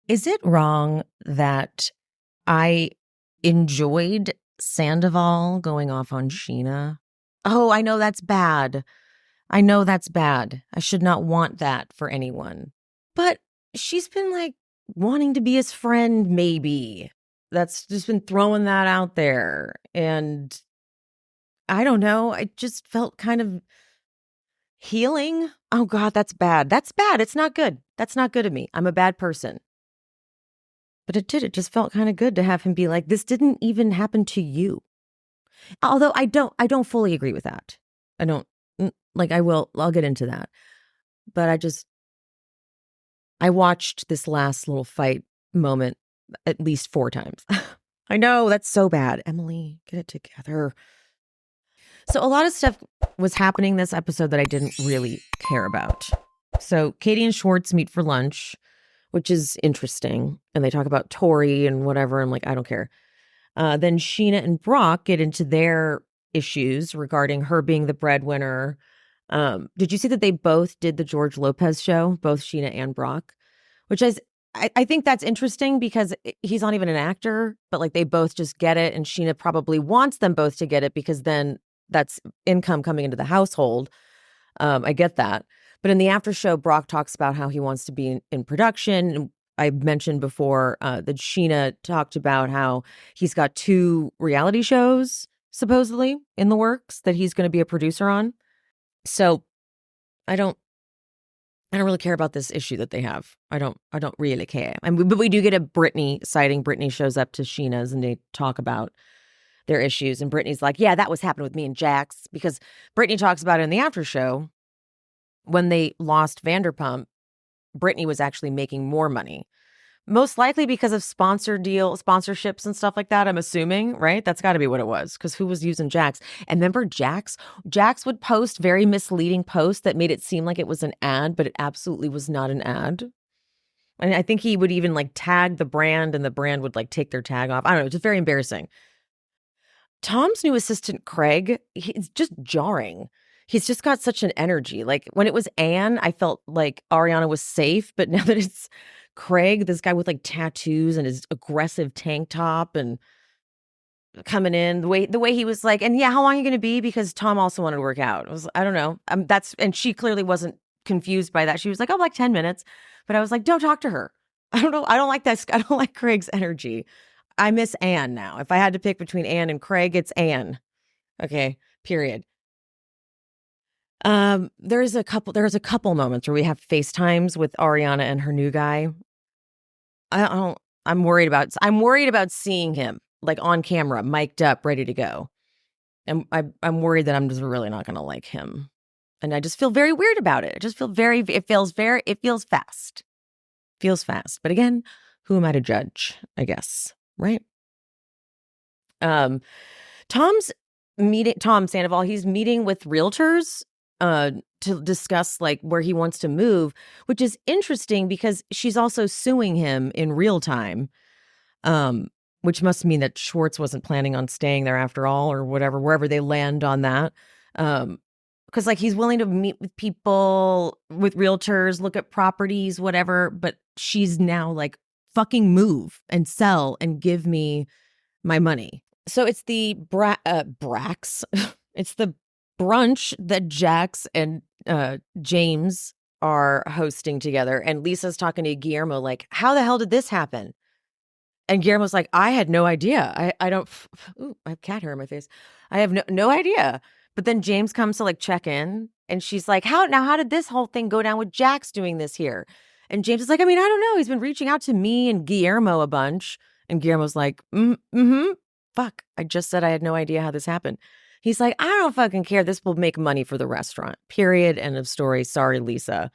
Is it wrong that I enjoyed Sandoval going off on Scheana? Oh, I know that's bad. I know that's bad. I should not want that for anyone. But she's been like wanting to be his friend, maybe. That's just been throwing that out there. And I don't know. I just felt kind of healing. Oh, God, that's bad. That's bad. It's not good. That's not good of me. I'm a bad person. But it did. It just felt kind of good to have him be like, this didn't even happen to you. Although I don't fully agree with that. I don't like, I'll get into that. But I watched this last little fight moment at least 4 times. I know that's so bad. Emily, get it together. So a lot of stuff was happening this episode that I didn't really care about. So Katie and Schwartz meet for lunch, which is interesting. And they talk about Tori and whatever. I'm like, I don't care. Then Scheana and Brock get into their issues regarding her being the breadwinner. Did you see that they both did the George Lopez show, both Scheana and Brock? Which I think that's interesting because he's not even an actor, but like they both just get it. And Scheana probably wants them both to get it because then that's income coming into the household. I get that. But in the after show, Brock talks about how he wants to be in production. And I mentioned before that Scheana talked about how he's got 2 reality shows supposedly in the works that he's going to be a producer on. So I don't really care about this issue that they have. I don't really care. But we do get a Brittany sighting. Brittany shows up to Sheena's and they talk about their issues. And Brittany's like, yeah, that was happening with me and Jax, because Brittany talks about it in the after show. When they lost Vanderpump, Brittany was actually making more money. Most likely because of sponsorships and stuff like that, I'm assuming, right? That's got to be what it was, because who was using Jax? And remember Jax? Jax would post very misleading posts that made it seem like it was an ad, but it absolutely was not an ad. And I think he would even like tag the brand and the brand would like take their tag off. I don't know, just very embarrassing. Tom's new assistant, Craig, he's just jarring. He's just got such an energy. Like when it was Anne, I felt like Ariana was safe, but now that it's Craig, this guy with like tattoos and his aggressive tank top and coming in the way he was like, and yeah, how long are you going to be? Because Tom also wanted to work out. I don't know. And she clearly wasn't confused by that. She was like, oh, like 10 minutes. But I was like, don't talk to her. I don't know. I don't like that. I don't like Craig's energy. I miss Anne now. If I had to pick between Anne and Craig, it's Anne. Okay, period. There's a couple moments where we have FaceTimes with Ariana and her new guy. I don't I'm worried about seeing him like on camera, mic'd up, ready to go. And I'm worried that I'm just really not going to like him. And I just feel very weird about it. It feels fast. Feels fast. But again, who am I to judge, I guess, right? Um Tom Sandoval, he's meeting with realtors to discuss like where he wants to move, which is interesting because she's also suing him in real time. Which must mean that Schwartz wasn't planning on staying there after all, or whatever, wherever they land on that. Because like he's willing to meet with people, with realtors, look at properties, whatever, but she's now like, fucking move and sell and give me my money. So it's the Brax. It's the brunch that Jax and James are hosting together. And Lisa's talking to Guillermo like, how the hell did this happen? And Guillermo's like, I had no idea. I don't, ooh, I have cat hair in my face. I have no idea. But then James comes to like check in and she's like, how did this whole thing go down with Jax doing this here? And James is like, I mean, I don't know. He's been reaching out to me and Guillermo a bunch. And Guillermo's like, fuck. I just said I had no idea how this happened. He's like, I don't fucking care. This will make money for the restaurant. Period. End of story. Sorry, Lisa.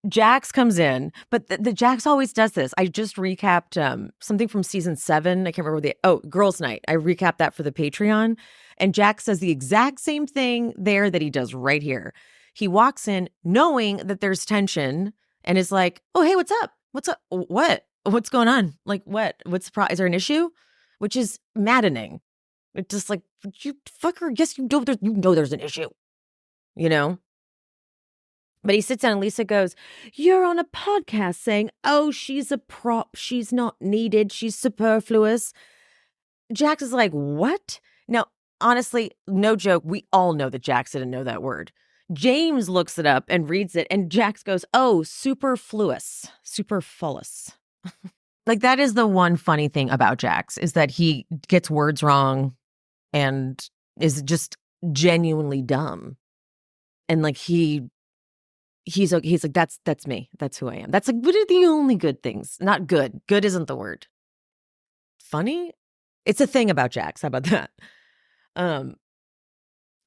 Jax comes in, but the Jax always does this. I just recapped something from season 7. I can't remember Girls Night. I recapped that for the Patreon. And Jax says the exact same thing there that he does right here. He walks in knowing that there's tension and is like, oh, hey, what's up? What's up? What's going on? Like, what? Is there an issue? Which is maddening. It's just like, you fucker, yes, you know there's an issue, you know? But he sits down and Lisa goes, "You're on a podcast saying, oh, she's a prop. She's not needed. She's superfluous." Jax is like, what? Now, honestly, no joke. We all know that Jax didn't know that word. James looks it up and reads it, and Jax goes, "Oh, superfluous. Superfluous." Like, that is the one funny thing about Jax, is that he gets words wrong and is just genuinely dumb. And like he's like, that's me. That's who I am. That's like, what are the only good things? Not good. Good isn't the word. Funny? It's a thing about Jax. How about that?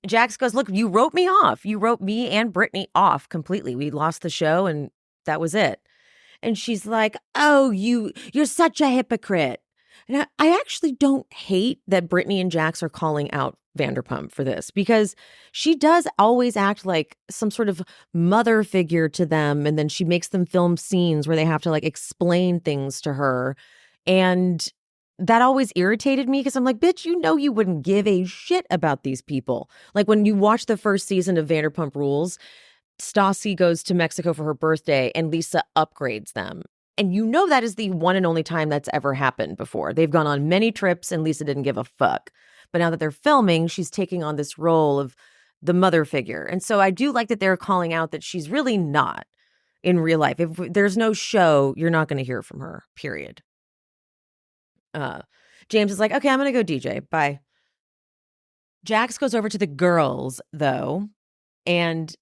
Jax goes, "Look, you wrote me off. You wrote me and Brittany off completely. We lost the show and that was it." And she's like, "Oh, you're such a hypocrite." And I actually don't hate that Brittany and Jax are calling out Vanderpump for this, because she does always act like some sort of mother figure to them. And then she makes them film scenes where they have to like explain things to her. And that always irritated me, because I'm like, bitch, you wouldn't give a shit about these people. Like when you watch the first season of Vanderpump Rules, Stassi goes to Mexico for her birthday and Lisa upgrades them. And that is the one and only time that's ever happened before. They've gone on many trips and Lisa didn't give a fuck. But now that they're filming, she's taking on this role of the mother figure. And so I do like that they're calling out that she's really not in real life. If there's no show, you're not going to hear from her, period. James is like, "Okay, I'm going to go DJ. Bye." Jax goes over to the girls, though, and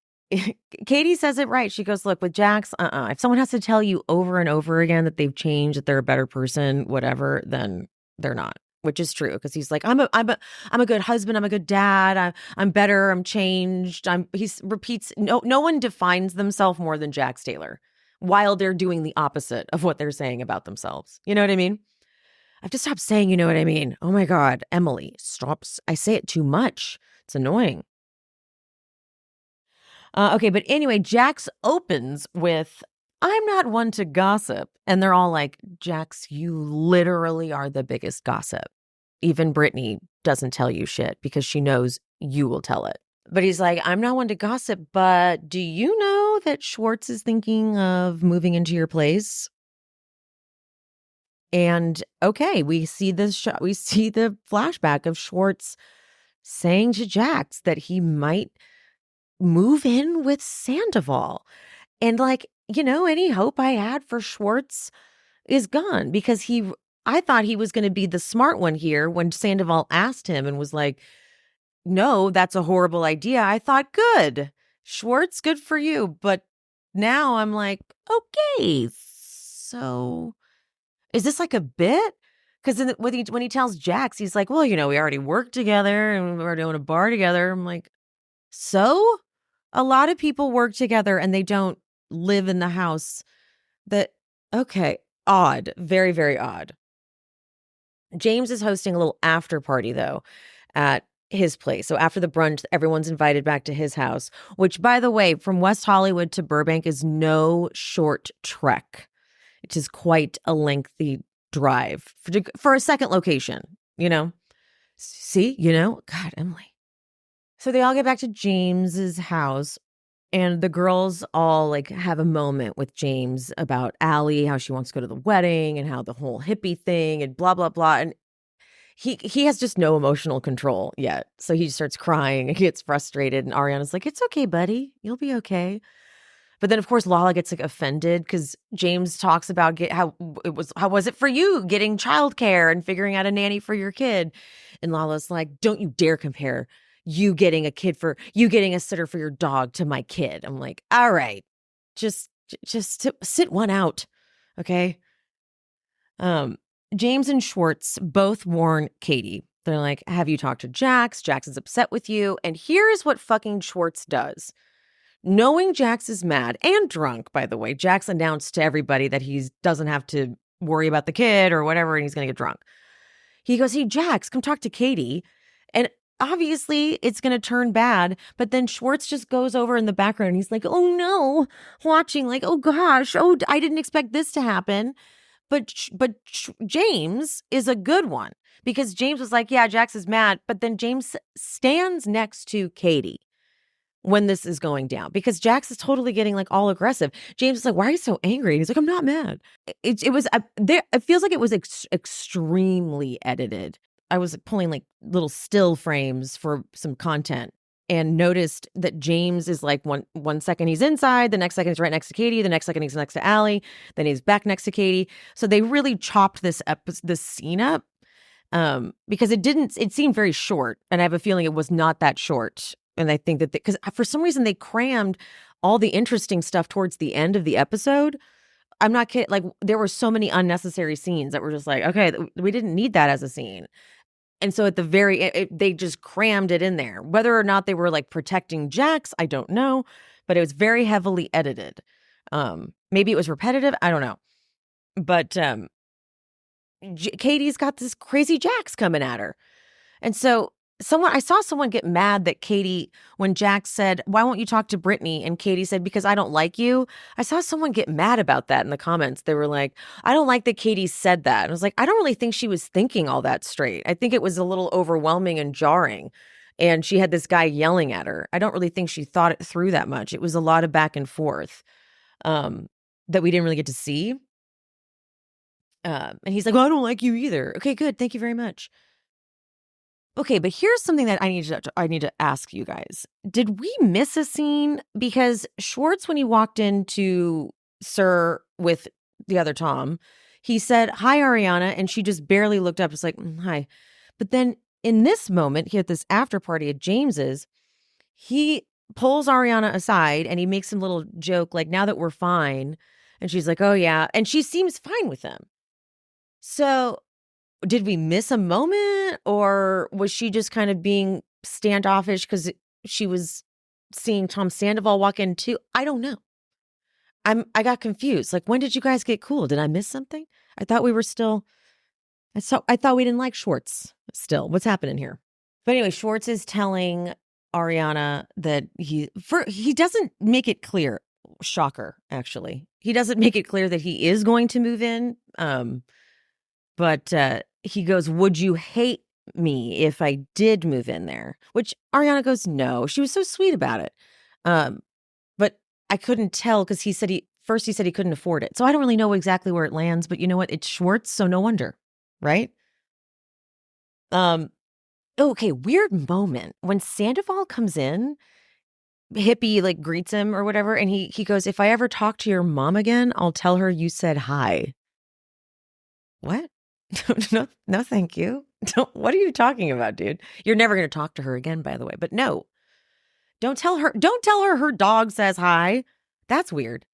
Katie says it right. She goes, "Look, with Jax, if someone has to tell you over and over again that they've changed, that they're a better person, whatever, then they're not." Which is true, because he's like, I'm a good husband, I'm a good dad, I'm better, I'm changed. He repeats, no one defines themselves more than Jax Taylor, while they're doing the opposite of what they're saying about themselves. You know what I mean? I have to stop saying, you know what I mean? Oh my God, Emily, stop. I say it too much. It's annoying. Okay, but anyway, Jax opens with, "I'm not one to gossip." And they're all like, "Jax, you literally are the biggest gossip. Even Brittany doesn't tell you shit because she knows you will tell it." But he's like, "I'm not one to gossip, but do you know that Schwartz is thinking of moving into your place?" And okay, we see we see the flashback of Schwartz saying to Jax that he might move in with Sandoval. And like, any hope I had for Schwartz is gone, because I thought he was going to be the smart one here when Sandoval asked him and was like, "No, that's a horrible idea." I thought, good, Schwartz, good for you. But now I'm like, okay, so is this like a bit? Because when he tells Jax, he's like, "Well, we already worked together and we're doing a bar together." I'm like, so a lot of people work together and they don't live in the house. Okay, odd, very, very odd. James is hosting a little after party, though, at his place. So after the brunch, everyone's invited back to his house, which, by the way, from West Hollywood to Burbank is no short trek. It is quite a lengthy drive for a second location, See, God, Emily. So they all get back to James's house, and the girls all like have a moment with James about Allie, how she wants to go to the wedding and how the whole hippie thing and blah, blah, blah. And he has just no emotional control yet. So he starts crying and gets frustrated. And Ariana's like, "It's okay, buddy. You'll be okay." But then, of course, Lala gets like offended because James talks about how was it for you getting childcare and figuring out a nanny for your kid? And Lala's like, "Don't you dare compare you getting a sitter for your dog to my kid." I'm like, all right, just sit one out, okay? James and Schwartz both warn Katie. They're like, "Have you talked to Jax? Jax is upset with you." And here's what fucking Schwartz does. Knowing Jax is mad and drunk, by the way, Jax announced to everybody that he doesn't have to worry about the kid or whatever, and he's going to get drunk. He goes, "Hey, Jax, come talk to Katie." And obviously it's going to turn bad. But then Schwartz just goes over in the background and he's like, "Oh no," watching like, "Oh gosh, oh, I didn't expect this to happen." But James is a good one, because James was like, "Yeah, Jax is mad." But then James stands next to Katie. when this is going down because Jax is totally getting like all aggressive. James is like, "Why are you so angry?" And he's like, "I'm not mad." It was there. It feels like it was extremely edited. I was pulling like little still frames for some content and noticed that James is like one second he's inside, the next second he's right next to Katie, the next second he's next to Allie, then he's back next to Katie. So they really chopped this scene up because it seemed very short, and I have a feeling it was not that short. And I think that because for some reason they crammed all the interesting stuff towards the end of the episode. I'm not kidding. Like there were so many unnecessary scenes that were just like, okay, we didn't need that as a scene. And so at the they just crammed it in there. Whether or not they were like protecting Jax, I don't know, but it was very heavily edited. Maybe it was repetitive. I don't know. But Katie's got this crazy Jax coming at her. And so I saw someone get mad that Katie, when Jax said, "Why won't you talk to Brittany?" And Katie said, "Because I don't like you." I saw someone get mad about that in the comments. They were like, "I don't like that Katie said that." And I was like, I don't really think she was thinking all that straight. I think it was a little overwhelming and jarring. And she had this guy yelling at her. I don't really think she thought it through that much. It was a lot of back and forth that we didn't really get to see. And he's like, "Well, I don't like you either." Okay, good. Thank you very much. Okay, but here's something that I need to ask you guys. Did we miss a scene? Because Schwartz, when he walked into Sir with the other Tom, he said, "Hi, Ariana," and she just barely looked up. It's like, "Hi." But then in this moment, here at this after party at James's, he pulls Ariana aside and he makes some little joke like, "Now that we're fine." And she's like, "Oh, yeah." And she seems fine with him. So did we miss a moment, or was she just kind of being standoffish because she was seeing Tom Sandoval walk in too? I don't know. I got confused. Like, when did you guys get cool? Did I miss something? I thought we were still. I thought we didn't like Schwartz still. What's happening here? But anyway, Schwartz is telling Ariana that he doesn't make it clear. Shocker, actually, he doesn't make it clear that he is going to move in. But he goes, "Would you hate me if I did move in there?" Which Ariana goes, "No." She was so sweet about it. But I couldn't tell because he said he couldn't afford it. So I don't really know exactly where it lands, but you know what? It's Schwartz, so no wonder, right? Okay, weird moment. When Sandoval comes in, Hippie like greets him or whatever, and he goes, "If I ever talk to your mom again, I'll tell her you said hi." What? No, thank you. What are you talking about, dude? You're never going to talk to her again, by the way. But no, don't tell her her dog says hi. That's weird.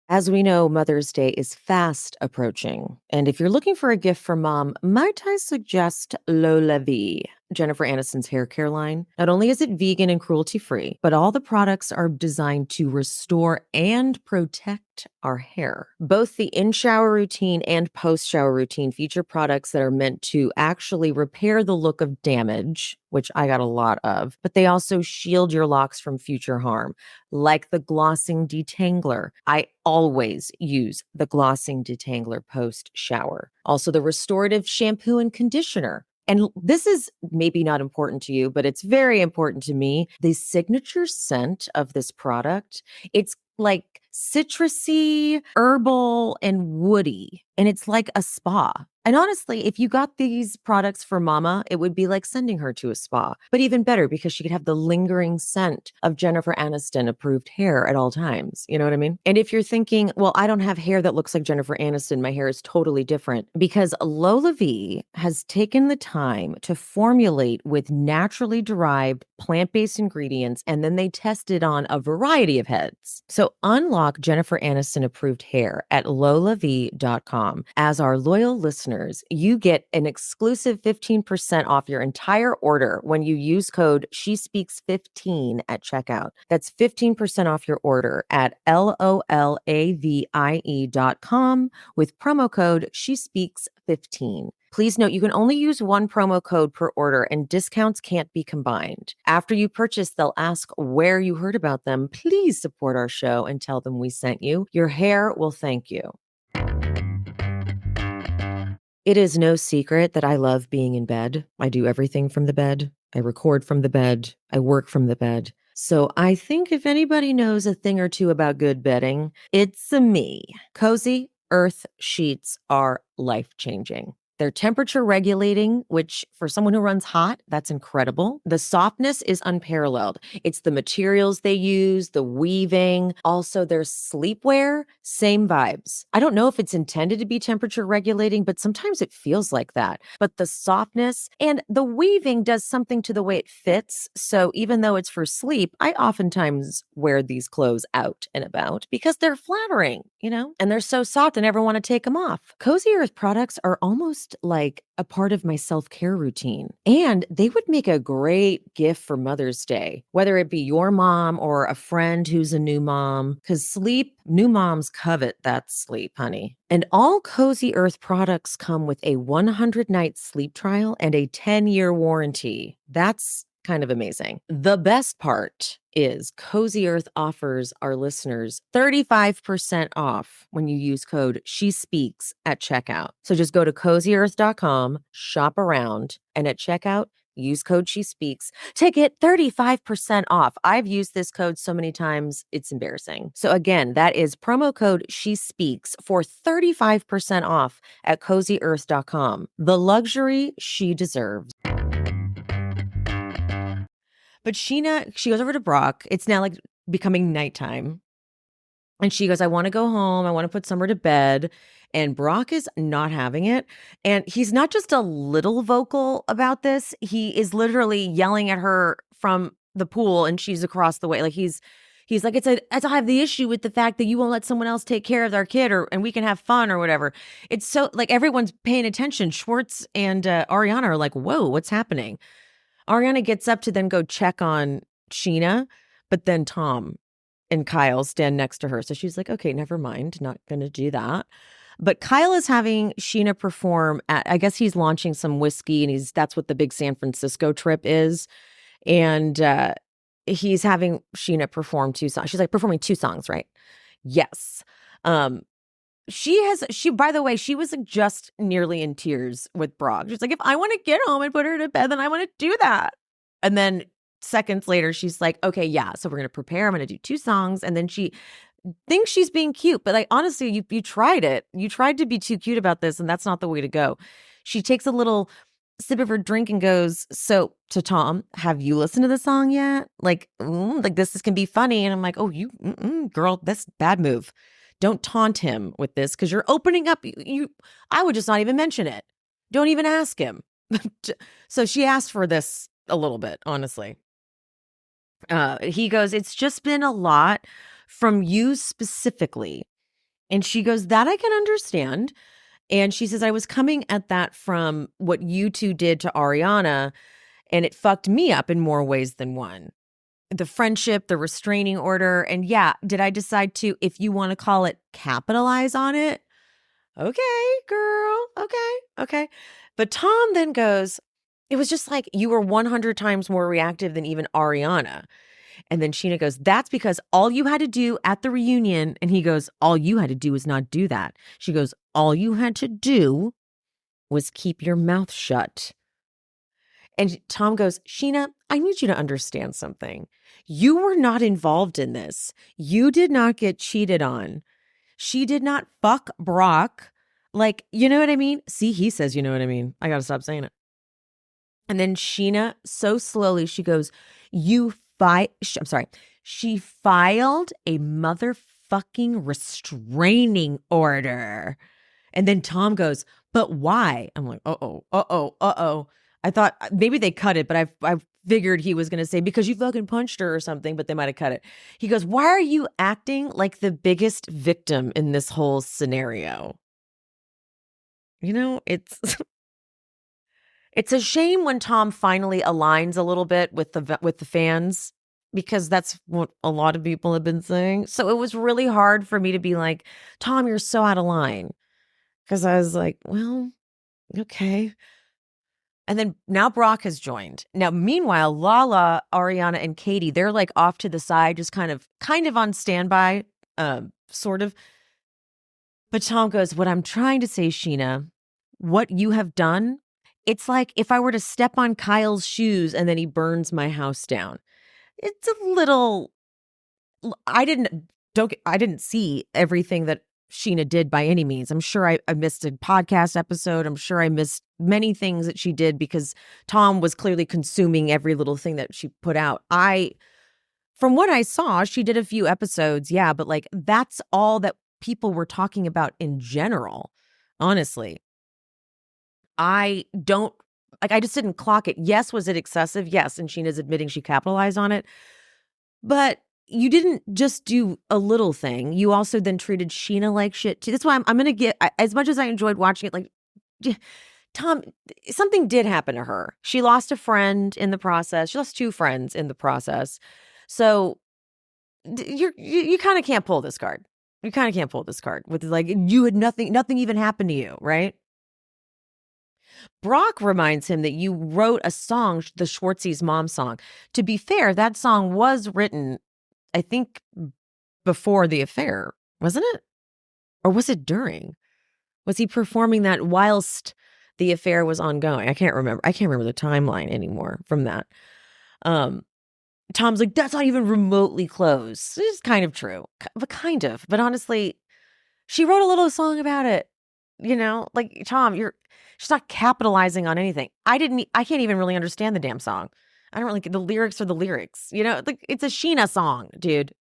As we know, Mother's Day is fast approaching. And if you're looking for a gift for mom, might I suggest Lola V, Jennifer Aniston's hair care line? Not only is it vegan and cruelty free, but all the products are designed to restore and protect our hair. Both the in-shower routine and post-shower routine feature products that are meant to actually repair the look of damage, which I got a lot of, but they also shield your locks from future harm, like the glossing detangler. I always use the glossing detangler post-shower. Also, the restorative shampoo and conditioner. And this is maybe not important to you, but it's very important to me. The signature scent of this product, it's like citrusy, herbal, and woody. And it's like a spa. And honestly, if you got these products for mama, it would be like sending her to a spa. But even better, because she could have the lingering scent of Jennifer Aniston approved hair at all times. You know what I mean? And if you're thinking, well, I don't have hair that looks like Jennifer Aniston, my hair is totally different, because Lola V has taken the time to formulate with naturally derived plant-based ingredients, and then they tested on a variety of heads. So unlock Jennifer Aniston approved hair at lolav.com. As our loyal listeners, you get an exclusive 15% off your entire order when you use code SheSpeaks15 at checkout. That's 15% off your order at LOLAVIE.com with promo code SheSpeaks15. Please note, you can only use one promo code per order and discounts can't be combined. After you purchase, they'll ask where you heard about them. Please support our show and tell them we sent you. Your hair will thank you. It is no secret that I love being in bed. I do everything from the bed. I record from the bed. I work from the bed. So I think if anybody knows a thing or two about good bedding, it's me. Cozy Earth sheets are life-changing. They're temperature regulating, which for someone who runs hot, that's incredible. The softness is unparalleled. It's the materials they use, the weaving, also their sleepwear, same vibes. I don't know if it's intended to be temperature regulating, but sometimes it feels like that. But the softness and the weaving does something to the way it fits. So even though it's for sleep, I oftentimes wear these clothes out and about because they're flattering, and they're so soft and I never want to take them off. Cozy Earth products are almost like a part of my self-care routine. And they would make a great gift for Mother's Day, whether it be your mom or a friend who's a new mom, because new moms covet that sleep, honey. And all Cozy Earth products come with a 100-night sleep trial and a 10-year warranty. That's kind of amazing. The best part is Cozy Earth offers our listeners 35% off when you use code SHESPEAKS at checkout. So just go to cozyearth.com, shop around, and at checkout, use code SHESPEAKS to get 35% off. I've used this code so many times, it's embarrassing. So again, that is promo code SHESPEAKS for 35% off at cozyearth.com. The luxury she deserves. But Scheana, she goes over to Brock. It's now like becoming nighttime. And she goes, I want to go home. I want to put Summer to bed. And Brock is not having it. And he's not just a little vocal about this. He is literally yelling at her from the pool and she's across the way. Like he's like, I have the issue with the fact that you won't let someone else take care of their kid and we can have fun or whatever. It's so like everyone's paying attention. Schwartz and Ariana are like, whoa, what's happening? Ariana gets up to then go check on Scheana, but then Tom and Kyle stand next to her. So she's like, okay, never mind. Not going to do that. But Kyle is having Scheana perform at, I guess he's launching some whiskey and that's what the big San Francisco trip is. And he's having Scheana perform 2 songs. She's like performing 2 songs, right? Yes. By the way, she was like just nearly in tears with Brock. She's like, if I want to get home and put her to bed, then I want to do that. And then seconds later, she's like, okay, yeah, so we're going to prepare. I'm going to do 2 songs. And then she thinks she's being cute. But like, honestly, you tried it. You tried to be too cute about this. And that's not the way to go. She takes a little sip of her drink and goes, so to Tom, have you listened to the song yet? Like this can be funny. And I'm like, oh, girl, that's bad move. Don't taunt him with this because you're opening up. I would just not even mention it. Don't even ask him. So she asked for this a little bit, honestly. He goes, it's just been a lot from you specifically. And she goes, that I can understand. And she says, I was coming at that from what you two did to Ariana, and it fucked me up in more ways than one. The friendship, the restraining order. And yeah, did I decide to, if you want to call it, capitalize on it? Okay, girl. Okay. But Tom then goes, it was just like you were 100 times more reactive than even Ariana. And then Scheana goes, that's because all you had to do at the reunion. And he goes, all you had to do was not do that. She goes, all you had to do was keep your mouth shut. And Tom goes, Scheana, I need you to understand something. You were not involved in this. You did not get cheated on. She did not fuck Brock. Like, you know what I mean? See, he says, you know what I mean? I got to stop saying it. And then Scheana, so slowly, she goes, she filed a motherfucking restraining order. And then Tom goes, but why? I'm like, uh-oh. I thought maybe they cut it, but I figured he was going to say, because you fucking punched her or something, but they might have cut it. He goes, why are you acting like the biggest victim in this whole scenario? It's it's a shame when Tom finally aligns a little bit with the fans, because that's what a lot of people have been saying. So it was really hard for me to be like, Tom, you're so out of line. Because I was like, well, okay. And then now Brock has joined. Now, meanwhile, Lala, Ariana, and Katie, they're like off to the side, just kind of on standby, sort of. But Tom goes, what I'm trying to say, Scheana, what you have done It's like if I were to step on Kyle's shoes and then he burns my house down. It's a little I didn't see everything that Scheana did by any means. I'm sure I missed a podcast episode. I'm sure I missed many things that she did because Tom was clearly consuming every little thing that she put out. From what I saw, she did a few episodes, yeah, but like that's all that people were talking about in general. Honestly, I don't I just didn't clock it. Yes, was it excessive? Yes, and Sheena's admitting she capitalized on it. But you didn't just do a little thing. You also then treated Scheana like shit too. That's why I'm going to get, as much as I enjoyed watching it, like, Tom, something did happen to her. She lost a friend in the process. She lost two friends in the process. So you kind of can't pull this card. You kind of can't pull this card with like, you had nothing even happened to you, right? Brock reminds him that you wrote a song, the Schwartzy's mom song. To be fair, that song was written, I think, before the affair, wasn't it? Or was it during? Was he performing that whilst the affair was ongoing? I can't remember. I can't remember the timeline anymore from that. Tom's like, that's not even remotely close. It's kind of true, but kind of. But honestly, she wrote a little song about it. You know, like, Tom, she's not capitalizing on anything. I can't even really understand the damn song. I don't really get the lyrics or the lyrics. You know, like, it's a Scheana song, dude.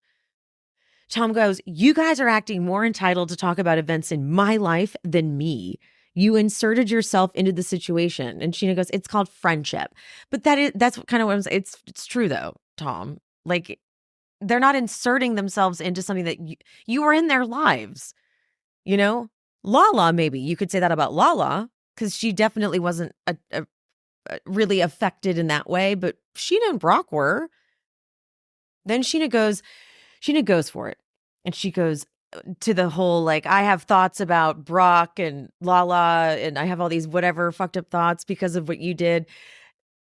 Tom goes, you guys are acting more entitled to talk about events in my life than me. You inserted yourself into the situation. And Scheana goes, it's called friendship. But that's kind of what I'm saying. It's true though, Tom. Like, they're not inserting themselves into something that you were in their lives, you know? Lala, maybe you could say that about Lala, because she definitely wasn't really affected in that way, but Scheana and Brock were. Then Scheana goes for it. And she goes to the whole, like, I have thoughts about Brock and Lala, and I have all these whatever fucked up thoughts because of what you did.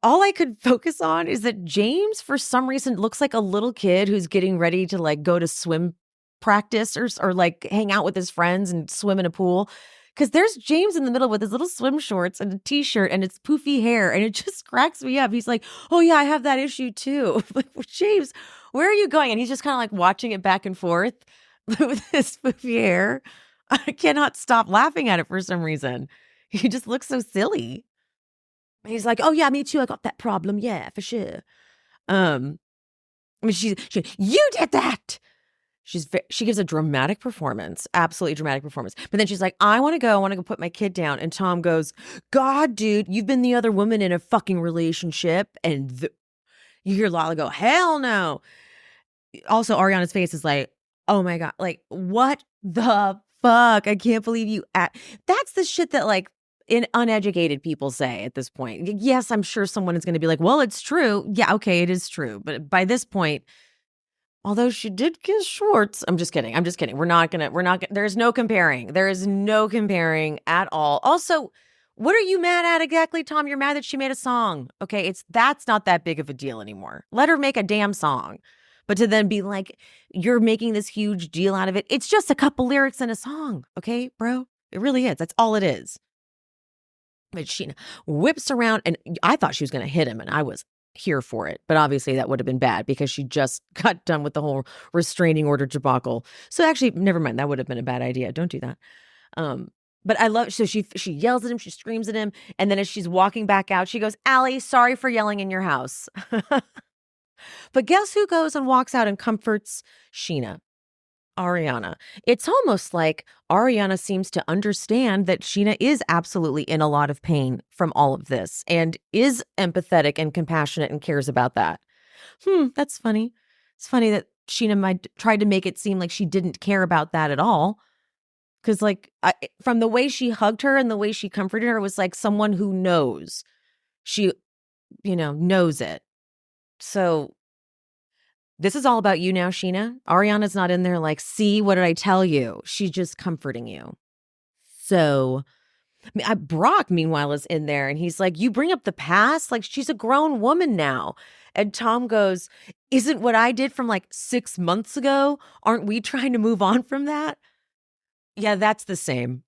All I could focus on is that James, for some reason, looks like a little kid who's getting ready to like go to swim practice or like hang out with his friends and swim in a pool. Because there's James in the middle with his little swim shorts and a t-shirt and it's poofy hair. And it just cracks me up. He's like, oh yeah, I have that issue too. Like, well, James, where are you going? And he's just kind of like watching it back and forth with his poofy hair. I cannot stop laughing at it for some reason. He just looks so silly. He's like, oh yeah, me too. I got that problem. Yeah, for sure. I mean, you did that. She gives a dramatic performance, absolutely dramatic performance. But then she's like, I want to go put my kid down. And Tom goes, God, dude, you've been the other woman in a fucking relationship. And you hear Lala go, hell no. Also, Ariana's face is like, oh my God, like, what the fuck? I can't believe you. That's the shit that like uneducated people say at this point. Yes, I'm sure someone is going to be like, well, it's true. Yeah, okay, it is true. But by this point, although she did kiss Schwartz. I'm just kidding. There's no comparing. There is no comparing at all. Also, what are you mad at exactly, Tom? You're mad that she made a song. Okay, that's not that big of a deal anymore. Let her make a damn song. But to then be like, you're making this huge deal out of it. It's just a couple lyrics in a song. Okay, bro? It really is. That's all it is. But she whips around, and I thought she was going to hit him, and I was here for it. But obviously that would have been bad because she just got done with the whole restraining order debacle. So actually, never mind. That would have been a bad idea. Don't do that. But I love, so she yells at him, she screams at him. And then as she's walking back out, she goes, Allie, sorry for yelling in your house. But guess who goes and walks out and comforts Scheana? Ariana. It's almost like Ariana seems to understand that Scheana is absolutely in a lot of pain from all of this and is empathetic and compassionate and cares about that. That's funny. It's funny that Scheana might try to make it seem like she didn't care about that at all. Because like from the way she hugged her and the way she comforted her was like someone who knows. She, knows it. So this is all about you now, Scheana. Ariana's not in there like, see, what did I tell you? She's just comforting you. So Brock, meanwhile, is in there and he's like, you bring up the past? Like, she's a grown woman now. And Tom goes, isn't what I did from like 6 months ago? Aren't we trying to move on from that? Yeah, that's the same.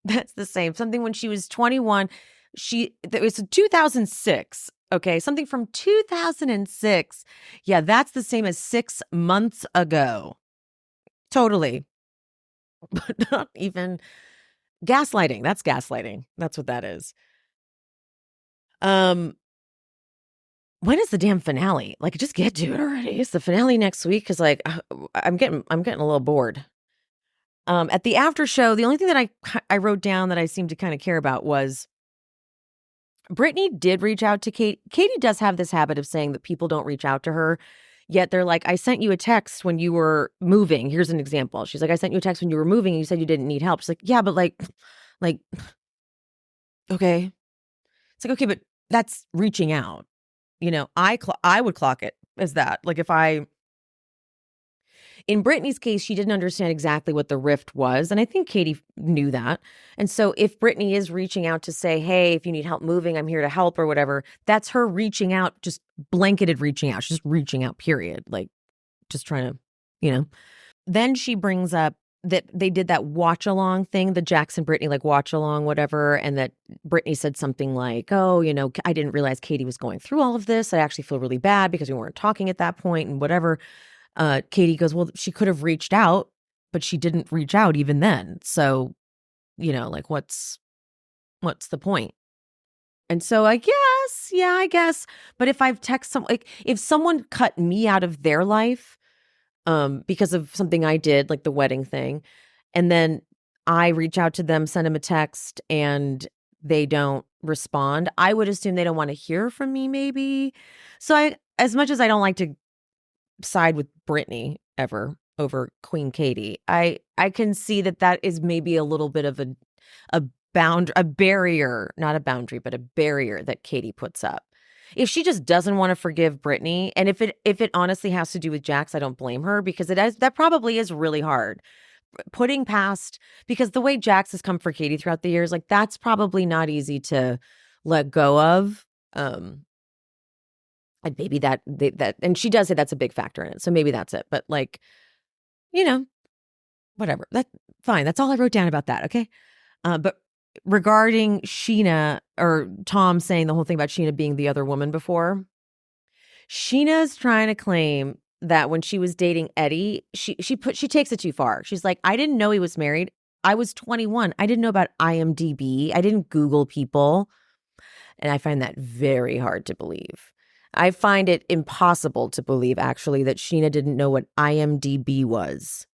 That's the same. Something when she was 21. it was 2006. Okay, something from 2006. Yeah, that's the same as 6 months ago. Totally. But not even gaslighting. That's gaslighting. That's what that is. When is the damn finale? Like, just get to it already. It's the finale next week because, like, I'm getting a little bored. At the after show, the only thing that I wrote down that I seemed to kind of care about was Brittany did reach out to Kate. Katie does have this habit of saying that people don't reach out to her. Yet they're like, I sent you a text when you were moving. Here's an example. She's like, I sent you a text when you were moving and you said you didn't need help. She's like, yeah, but like, okay. It's like, okay, but that's reaching out. You know, I would clock it as that. Like in Brittany's case, she didn't understand exactly what the rift was. And I think Katie knew that. And so if Brittany is reaching out to say, hey, if you need help moving, I'm here to help or whatever, that's her reaching out, just blanketed reaching out. She's just reaching out, period. Like just trying to, you know. Then she brings up that they did that watch along thing, the Jackson Brittany like watch along, whatever. And that Brittany said something like, oh, you know, I didn't realize Katie was going through all of this. I actually feel really bad because we weren't talking at that point and whatever. Katie goes, well, she could have reached out, but she didn't reach out even then. So, you know, like what's the point? And so I guess. But if I've like if someone cut me out of their life, because of something I did, like the wedding thing, and then I reach out to them, send them a text, and they don't respond, I would assume they don't want to hear from me, maybe. So as much as I don't like to side with Brittany ever over Queen Katie, I can see that is maybe a little bit of a barrier, not a boundary, but a barrier that Katie puts up. If she just doesn't want to forgive Brittany, and if it honestly has to do with Jax, I don't blame her because that probably is really hard. Putting past, because the way Jax has come for Katie throughout the years, like that's probably not easy to let go of. And maybe that and she does say that's a big factor in it. So maybe that's it. But like, you know, whatever. That's fine. That's all I wrote down about that. Okay. But regarding Scheana or Tom saying the whole thing about Scheana being the other woman before, Sheena's trying to claim that when she was dating Eddie, she takes it too far. She's like, I didn't know he was married. I was 21. I didn't know about IMDb. I didn't Google people. And I find that very hard to believe. I find it impossible to believe, actually, that Scheana didn't know what IMDb was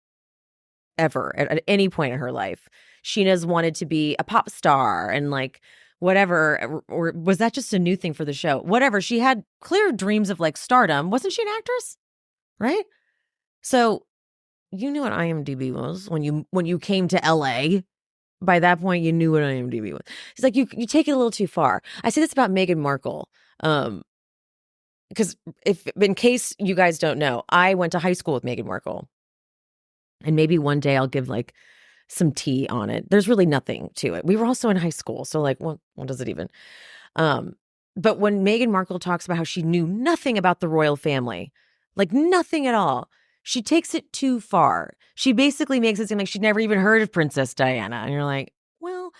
ever at any point in her life. Sheena's wanted to be a pop star and like whatever, or was that just a new thing for the show? Whatever. She had clear dreams of like stardom. Wasn't she an actress? Right? So you knew what IMDb was when you came to LA. By that point, you knew what IMDb was. It's like you take it a little too far. I say this about Meghan Markle. Because in case you guys don't know, I went to high school with Meghan Markle. And maybe one day I'll give like some tea on it. There's really nothing to it. We were also in high school. So like, what does it even? But when Meghan Markle talks about how she knew nothing about the royal family, like nothing at all, she takes it too far. She basically makes it seem like she'd never even heard of Princess Diana. And you're like, well,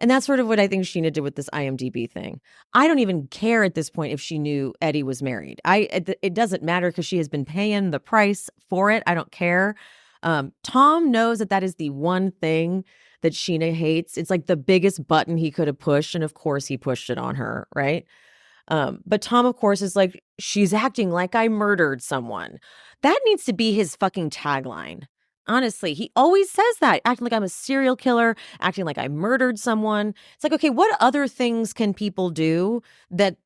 and that's sort of what I think Scheana did with this IMDb thing. I don't even care at this point if she knew Eddie was married. It doesn't matter because she has been paying the price for it. I don't care. Tom knows that is the one thing that Scheana hates. It's like the biggest button he could have pushed. And of course he pushed it on her, right? But Tom, of course, is like, she's acting like I murdered someone. That needs to be his fucking tagline. Honestly, he always says that, acting like I'm a serial killer, acting like I murdered someone. It's like, okay, what other things can people do that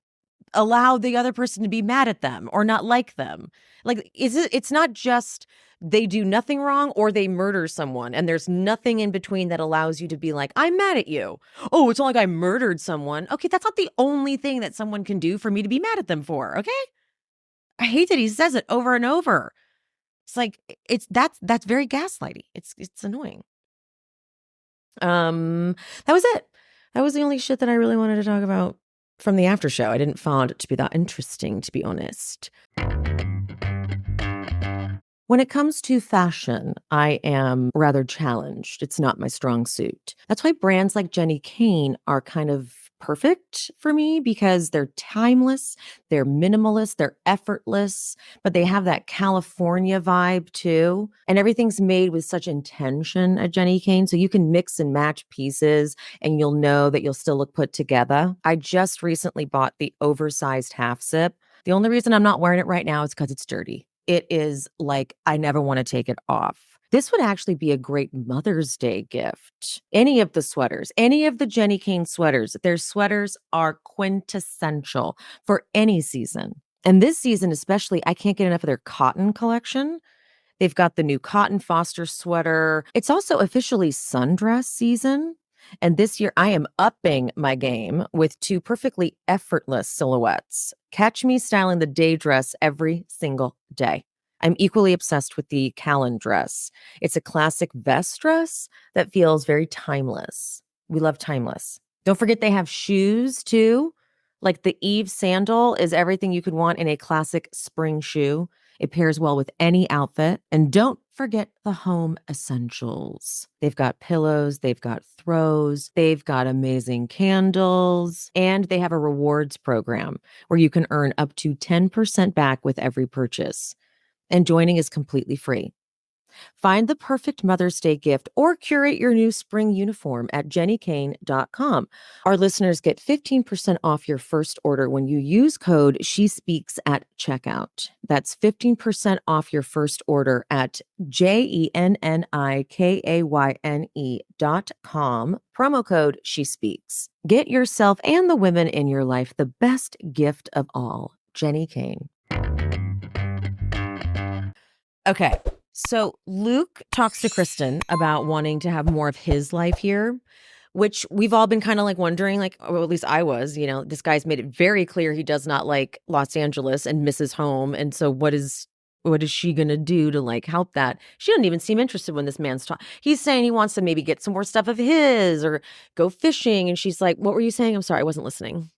allow the other person to be mad at them or not like them? Like, it's not just they do nothing wrong or they murder someone and there's nothing in between that allows you to be like, I'm mad at you. Oh, it's not like I murdered someone. Okay, that's not the only thing that someone can do for me to be mad at them for, okay? I hate that he says it over and over. It's like that's very gaslighty. It's annoying. That was it. That was the only shit that I really wanted to talk about from the after show. I didn't find it to be that interesting, to be honest. When it comes to fashion, I am rather challenged. It's not my strong suit. That's why brands like Jenny Kane are kind of perfect for me because they're timeless, they're minimalist, they're effortless, but they have that California vibe too. And everything's made with such intention at Jenny Kane. So you can mix and match pieces and you'll know that you'll still look put together. I just recently bought the oversized half zip. The only reason I'm not wearing it right now is because it's dirty. It is like, I never want to take it off. This would actually be a great Mother's Day gift. Any of the sweaters, any of the Jenny Kane sweaters, their sweaters are quintessential for any season. And this season, especially, I can't get enough of their cotton collection. They've got the new Cotton Foster sweater. It's also officially sundress season. And this year, I am upping my game with two perfectly effortless silhouettes. Catch me styling the day dress every single day. I'm equally obsessed with the Callan dress. It's a classic vest dress that feels very timeless. We love timeless. Don't forget they have shoes too. Like the Eve sandal is everything you could want in a classic spring shoe. It pairs well with any outfit. And don't forget the home essentials. They've got pillows, they've got throws, they've got amazing candles, and they have a rewards program where you can earn up to 10% back with every purchase. And joining is completely free. Find the perfect Mother's Day gift or curate your new spring uniform at jennykane.com. Our listeners get 15% off your first order when you use code SHESPEAKS at checkout. That's 15% off your first order at jennykayne.com. Promo code SHESPEAKS. Get yourself and the women in your life the best gift of all. Jenny Kane. Okay. So Luke talks to Kristen about wanting to have more of his life here, which we've all been kind of like wondering, like, or at least I was, this guy's made it very clear he does not like Los Angeles and misses home. And so what is she going to do to like help that? She doesn't even seem interested when this man's talking. He's saying he wants to maybe get some more stuff of his or go fishing. And she's like, what were you saying? I'm sorry, I wasn't listening.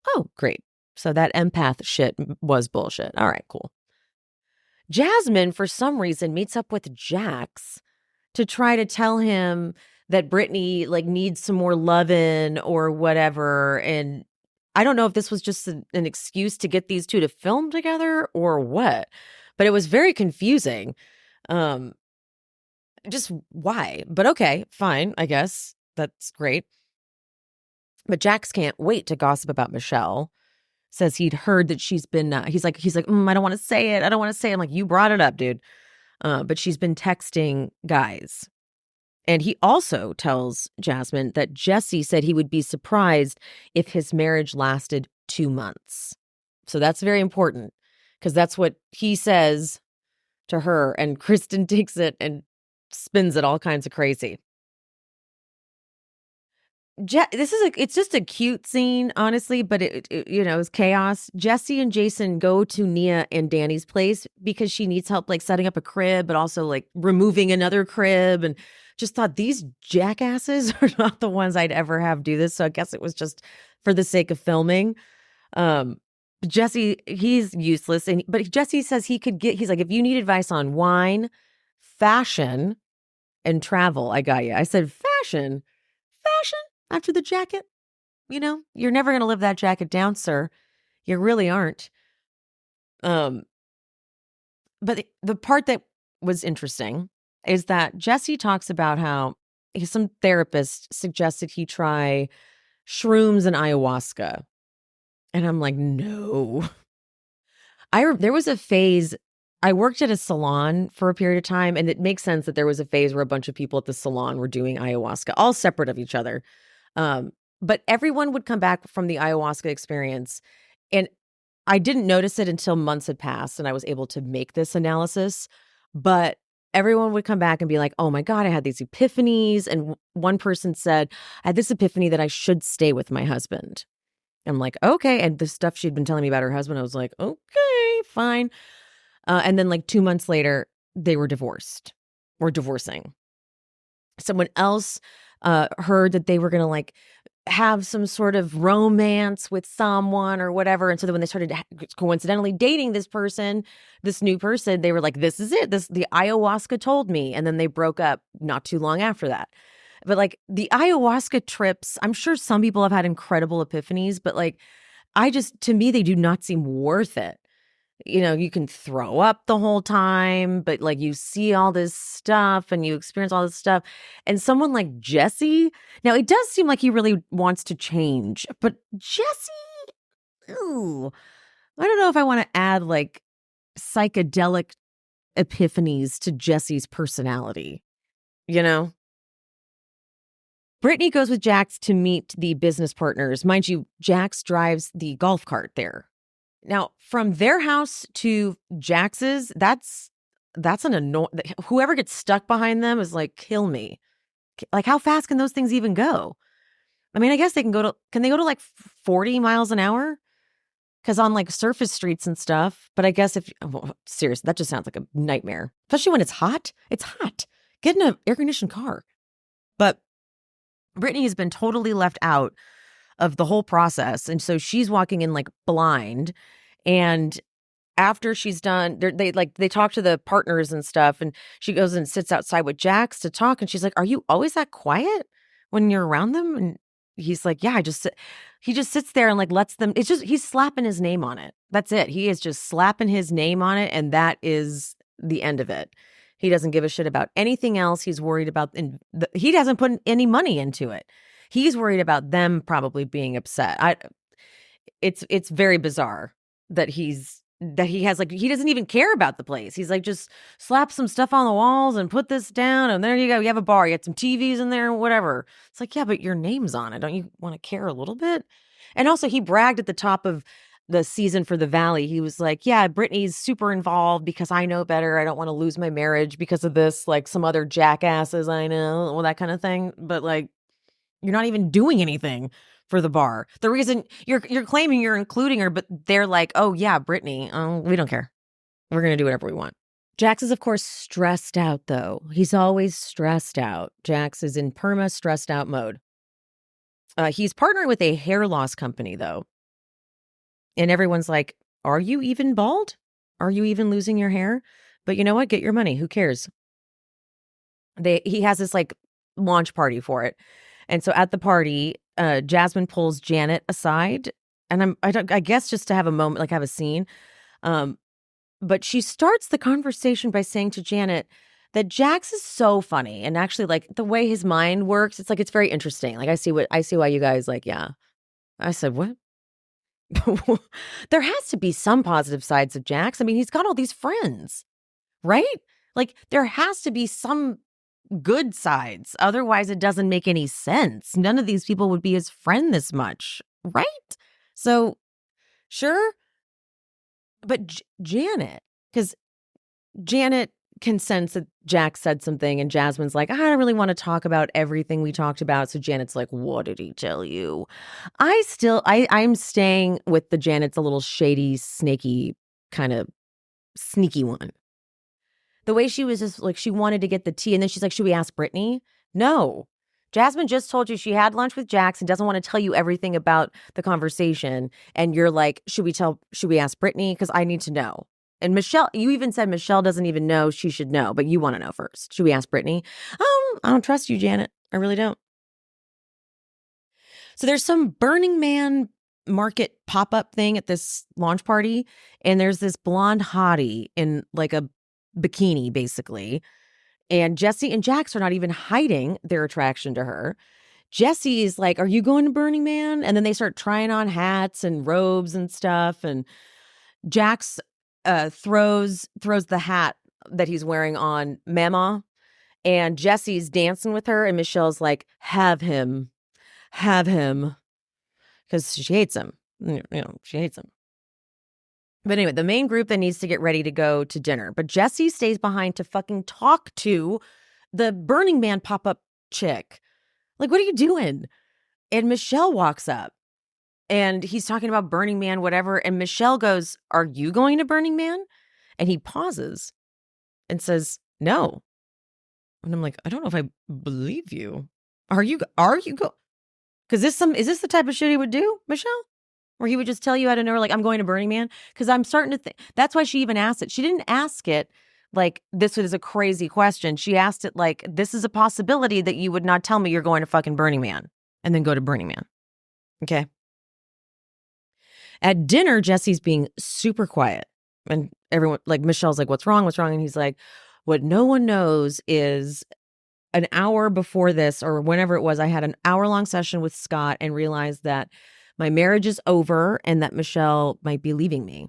Oh, great. So that empath shit was bullshit. All right, cool. Jasmine, for some reason, meets up with Jax to try to tell him that Brittany like needs some more lovin' or whatever. And I don't know if this was just an excuse to get these two to film together or what, but it was very confusing. Just why? But okay, fine, I guess. That's great. But Jax can't wait to gossip about Michelle. Says he'd heard that she's been, he's like, I don't want to say it. I don't want to say it. I'm like, you brought it up, dude. But she's been texting guys. And he also tells Jasmine that Jesse said he would be surprised if his marriage lasted 2 months. So that's very important because that's what he says to her. And Kristen takes it and spins it all kinds of crazy. It's just a cute scene, honestly, but it's chaos. Jesse and Jason go to Nia and Danny's place because she needs help, like setting up a crib, but also like removing another crib. And just thought these jackasses are not the ones I'd ever have do this. So I guess it was just for the sake of filming. Jesse, he's useless. But Jesse says he's like, if you need advice on wine, fashion, and travel, I got you. I said, fashion? After the jacket, you're never going to live that jacket down, sir. You really aren't. But the part that was interesting is that Jesse talks about how some therapist suggested he try shrooms and ayahuasca. And I'm like, no. There was a phase, I worked at a salon for a period of time, and it makes sense that there was a phase where a bunch of people at the salon were doing ayahuasca, all separate of each other. But everyone would come back from the ayahuasca experience, and I didn't notice it until months had passed and I was able to make this analysis. But everyone would come back and be like, oh my God, I had these epiphanies. And one person said, I had this epiphany that I should stay with my husband. I'm like, okay. And the stuff she'd been telling me about her husband, I was like, okay, fine. And then like 2 months later, they were divorced or divorcing. Someone else heard that they were going to like have some sort of romance with someone or whatever. And so then when they started coincidentally dating this new person, they were like, this is it. The ayahuasca told me. And then they broke up not too long after that. But like the ayahuasca trips, I'm sure some people have had incredible epiphanies, but like to me, they do not seem worth it. You can throw up the whole time, but like you see all this stuff and you experience all this stuff. And someone like Jesse, now it does seem like he really wants to change, but Jesse, ooh, I don't know if I want to add like psychedelic epiphanies to Jesse's personality, you know? Brittany goes with Jax to meet the business partners. Mind you, Jax drives the golf cart there. Now, from their house to Jax's, that's an annoying. Whoever gets stuck behind them is like, kill me. Like, how fast can those things even go? I mean, I guess they can can they go to like 40 miles an hour? Because on like surface streets and stuff. But I guess seriously, that just sounds like a nightmare, especially when it's hot. It's hot. Get in an air conditioned car. But Brittany has been totally left out of the whole process. And so she's walking in like blind. And after she's done, they talk to the partners and stuff. And she goes and sits outside with Jax to talk. And she's like, "Are you always that quiet when you're around them?" And he's like, "Yeah, he just sits there and like lets them." It's just, he's slapping his name on it. That's it. He is just slapping his name on it. And that is the end of it. He doesn't give a shit about anything else. He's worried about, he doesn't put any money into it. He's worried about them probably being upset. It's very bizarre that he has like, he doesn't even care about the place. He's like, just slap some stuff on the walls and put this down. And there you go. You have a bar. You got some TVs in there, whatever. It's like, yeah, but your name's on it. Don't you want to care a little bit? And also he bragged at the top of the season for the Valley. He was like, "Yeah, Brittany's super involved because I know better. I don't want to lose my marriage because of this, like some other jackasses I know," well, that kind of thing. But like, you're not even doing anything for the bar. The reason you're claiming you're including her, but they're like, "Oh yeah, Brittany, we don't care. We're going to do whatever we want." Jax is, of course, stressed out, though. He's always stressed out. Jax is in stressed out mode. He's partnering with a hair loss company, though. And everyone's like, "Are you even bald? Are you even losing your hair?" But you know what? Get your money. Who cares? He has this like launch party for it. And so at the party, Jasmine pulls Janet aside, and I guess just to have a moment, like have a scene. But she starts the conversation by saying to Janet that Jax is so funny, and actually like the way his mind works, it's like, it's very interesting. Like I see why you guys like, yeah. I said, "What?" There has to be some positive sides of Jax. I mean, he's got all these friends, right? Like there has to be some good sides. Otherwise, it doesn't make any sense. None of these people would be his friend this much, right? So, sure. But Janet, because Janet can sense that Jax said something, and Jasmine's like, "I don't really want to talk about everything we talked about." So Janet's like, "What did he tell you?" I'm staying with the Janet's a little shady, snaky, kind of sneaky one. The way she was just like, she wanted to get the tea, and then she's like, "Should we ask Brittany?" No. Jasmine just told you she had lunch with Jax and doesn't want to tell you everything about the conversation. And you're like, should we ask Brittany? Because I need to know. And Michelle, you even said Michelle doesn't even know she should know, but you want to know first. Should we ask Brittany? I don't trust you, Janet. I really don't. So there's some Burning Man market pop-up thing at this launch party. And there's this blonde hottie in like a bikini, basically. And Jesse and Jax are not even hiding their attraction to her. Jesse is like, "Are you going to Burning Man?" And then they start trying on hats and robes and stuff. And Jax throws the hat that he's wearing on Mama. And Jesse's dancing with her. And Michelle's like, have him. Because she hates him. She hates him. But anyway, the main group that needs to get ready to go to dinner. But Jesse stays behind to fucking talk to the Burning Man pop-up chick. Like, what are you doing? And Michelle walks up and he's talking about Burning Man, whatever. And Michelle goes, "Are you going to Burning Man?" And he pauses and says, "No." And I'm like, I don't know if I believe you. Are you go? Because is this the type of shit he would do, Michelle? Or he would just tell you out of nowhere, like, "I'm going to Burning Man"? Because I'm starting to think that's why she even asked it. She didn't ask it Like, this is a crazy question. She asked it like, this is a possibility that you would not tell me you're going to fucking Burning Man and then go to Burning Man. Okay. At dinner, Jesse's being super quiet. And everyone, like, Michelle's like, what's wrong? What's wrong? And he's like, what no one knows is an hour before this, or whenever it was, I had an hour-long session with Scott and realized that my marriage is over and that Michelle might be leaving me.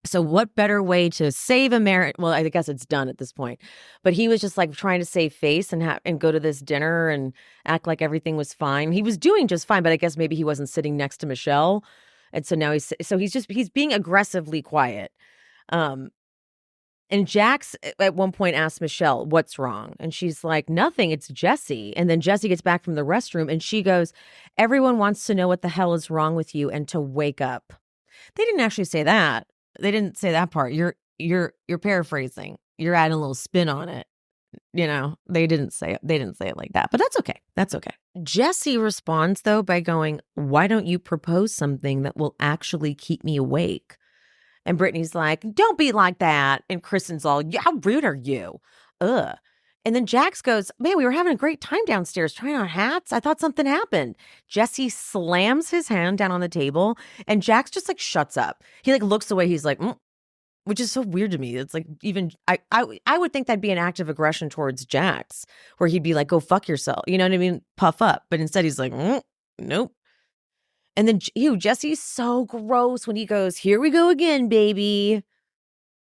So what better way to save a marriage? Well, I guess it's done at this point. But he was just like trying to save face and go to this dinner and act like everything was fine. He was doing just fine, but I guess maybe he wasn't sitting next to Michelle. And so now he's being aggressively quiet. And Jax at one point asked Michelle, what's wrong? And she's like, nothing, it's Jesse. And then Jesse gets back from the restroom and she goes, everyone wants to know what the hell is wrong with you and to wake up. They didn't actually say that. They didn't say that part. You're paraphrasing. You're adding a little spin on it. You know, they didn't say it like that, but that's okay. That's okay. Jesse responds though by going, why don't you propose something that will actually keep me awake? And Brittany's like, don't be like that. And Kristen's all, how rude are you? Ugh. And then Jax goes, man, we were having a great time downstairs trying on hats. I thought something happened. Jesse slams his hand down on the table and Jax just like shuts up. He like looks away. He's like, which is so weird to me. It's like, even I would think that'd be an act of aggression towards Jax, where he'd be like, go fuck yourself. You know what I mean? Puff up. But instead he's like, nope. And then Jesse's so gross when he goes, here we go again, baby.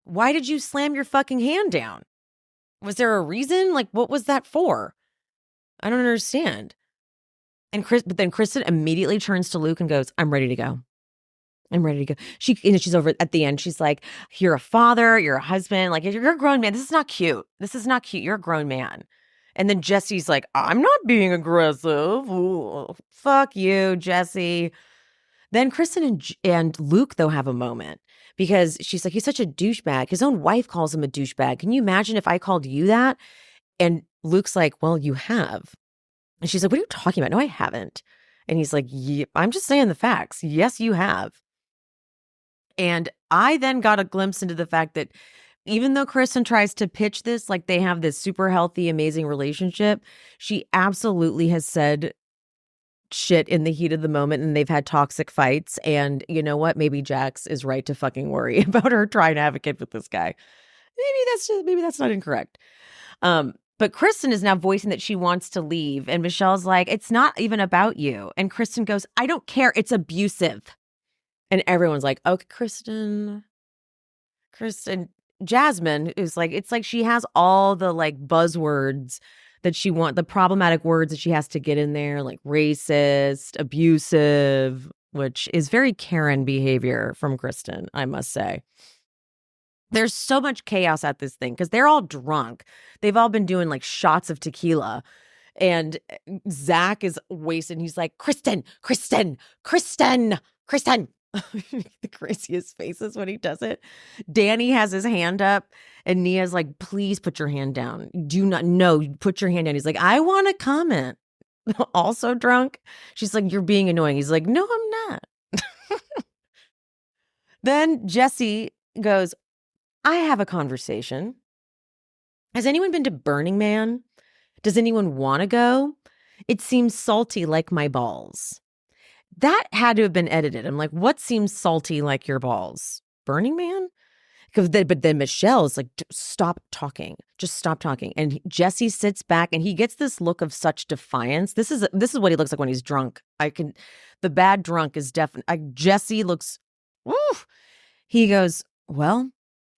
Why did you slam your fucking hand down? Was there a reason? Like, what was that for? I don't understand. But then Kristen immediately turns to Luke and goes, I'm ready to go. I'm ready to go. She's over at the end. She's like, you're a father, you're a husband. Like, you're a grown man. This is not cute. This is not cute. You're a grown man. And then Jesse's like, I'm not being aggressive. Ooh, fuck you, Jesse. Then Kristen and Luke, though, have a moment because she's like, he's such a douchebag. His own wife calls him a douchebag. Can you imagine if I called you that? And Luke's like, well, you have. And she's like, what are you talking about? No, I haven't. And he's like, yeah, I'm just saying the facts. Yes, you have. And I then got a glimpse into the fact that even though Kristen tries to pitch this like they have this super healthy, amazing relationship, she absolutely has said shit in the heat of the moment and they've had toxic fights. And you know what? Maybe Jax is right to fucking worry about her trying to advocate with this guy. Maybe that's not incorrect. But Kristen is now voicing that she wants to leave. And Michelle's like, it's not even about you. And Kristen goes, I don't care. It's abusive. And everyone's like, okay, Kristen. Jasmine is like, it's like she has all the like buzzwords that the problematic words that she has to get in there, like racist, abusive, which is very Karen behavior from Kristen, I must say. There's so much chaos at this thing because they're all drunk. They've all been doing like shots of tequila. And Zach is wasted. He's like, Kristen. The craziest faces when he does it. Danny has his hand up and Nia's like, please put your hand down. Do not, no, put your hand down. He's like, I want to comment. Also drunk. She's like, you're being annoying. He's like, no, I'm not. Then Jesse goes, I have a conversation. Has anyone been to Burning Man? Does anyone want to go? It seems salty like my balls. That had to have been edited. I'm like, what seems salty like your balls? Burning Man? But then Michelle's like, stop talking. Just stop talking. And Jesse sits back and he gets this look of such defiance. This is what he looks like when he's drunk. The bad drunk is definitely, Jesse looks, woof. He goes, well,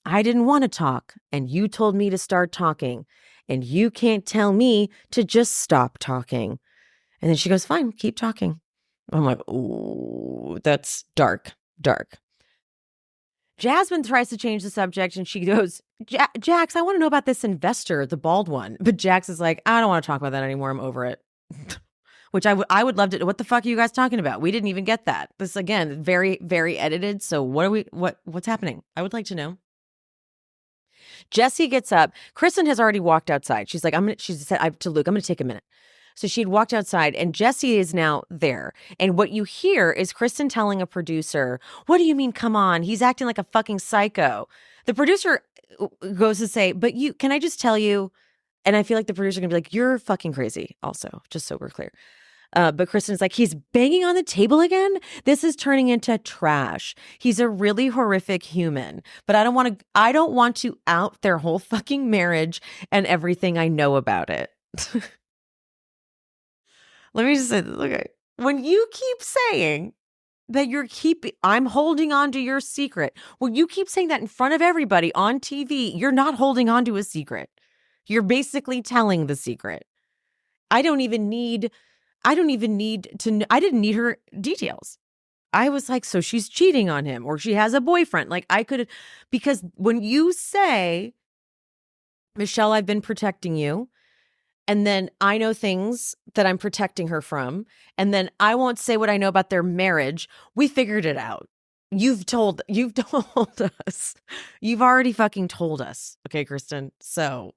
I didn't want to talk and you told me to start talking and you can't tell me to just stop talking. And then she goes, fine, keep talking. I'm like, ooh, that's dark. Jasmine tries to change the subject and she goes, Jax, I want to know about this investor, the bald one. But Jax is like, I don't want to talk about that anymore. I'm over it. Which I would love to. What the fuck are you guys talking about? We didn't even get that. This, again, very, very edited. So what's happening? I would like to know. Jesse gets up. Kristen has already walked outside. She's like, she said to Luke, I'm going to take a minute. So she had walked outside and Jesse is now there. And what you hear is Kristen telling a producer, what do you mean, come on? He's acting like a fucking psycho. The producer goes to say, but can I just tell you? And I feel like the producer going to be like, you're fucking crazy also, just so we're clear. But Kristen's like, he's banging on the table again. This is turning into trash. He's a really horrific human, but I don't want to out their whole fucking marriage and everything I know about it. Let me just say this. Okay. When you keep saying that I'm holding on to your secret. When you keep saying that in front of everybody on TV, you're not holding on to a secret. You're basically telling the secret. I didn't need her details. I was like, so she's cheating on him or she has a boyfriend. Like because when you say, Michelle, I've been protecting you, and then I know things that I'm protecting her from, and then I won't say what I know about their marriage. We figured it out. You've told us. You've already fucking told us. Okay, Kristen. So